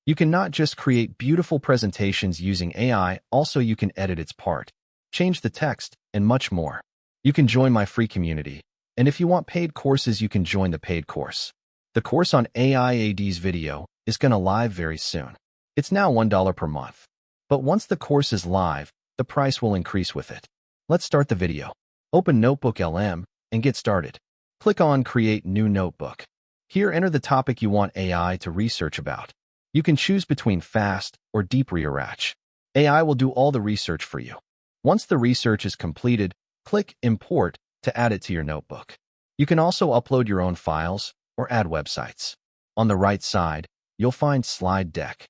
You can not just create beautiful presentations using AI, also you can edit its part, change the text, and much more. You can join my free community, and if you want paid courses, you can join the paid course. The course on AIAD's video is gonna live very soon. It's now $1 per month. But once the course is live, the price will increase with it. Let's start the video. Open NotebookLM and get started. Click on Create New Notebook. Here, enter the topic you want AI to research about. You can choose between fast or deep research. AI will do all the research for you. Once the research is completed, click Import to add it to your notebook. You can also upload your own files or add websites. On the right side, you'll find Slide Deck.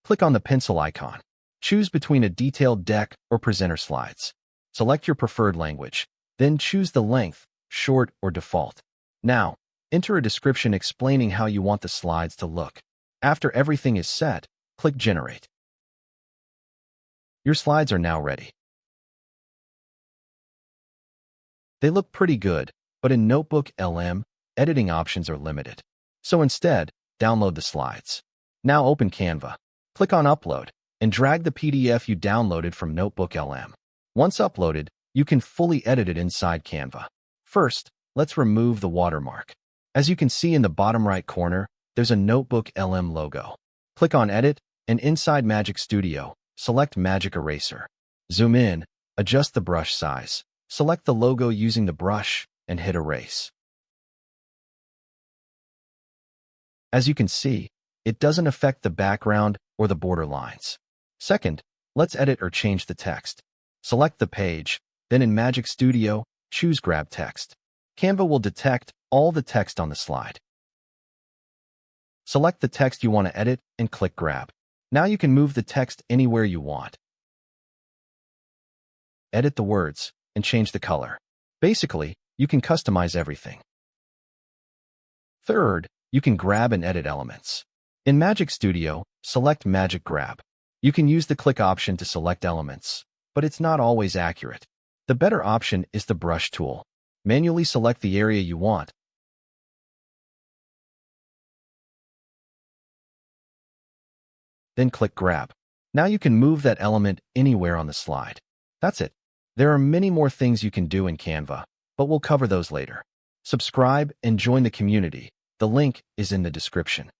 Click on the pencil icon. Choose between a detailed deck or presenter slides. Select your preferred language, then choose the length, short or default. Now, enter a description explaining how you want the slides to look. After everything is set, click Generate. Your slides are now ready. They look pretty good, but in NotebookLM, editing options are limited. So instead, download the slides. Now open Canva. Click on Upload and drag the PDF you downloaded from NotebookLM. Once uploaded, you can fully edit it inside Canva. First, let's remove the watermark. As you can see in the bottom right corner, there's a NotebookLM logo. Click on Edit, and inside Magic Studio, select Magic Eraser. Zoom in, adjust the brush size. Select the logo using the brush, and hit Erase. As you can see, it doesn't affect the background or the border lines. Second, let's edit or change the text. Select the page, then in Magic Studio, choose Grab Text. Canva will detect all the text on the slide. Select the text you want to edit and click Grab. Now you can move the text anywhere you want. Edit the words and change the color. Basically, you can customize everything. Third, you can grab and edit elements. In Magic Studio, select Magic Grab. You can use the click option to select elements, but it's not always accurate. The better option is the brush tool. Manually select the area you want. Then click Grab. Now you can move that element anywhere on the slide. That's it. There are many more things you can do in Canva, but we'll cover those later. Subscribe and join the community. The link is in the description.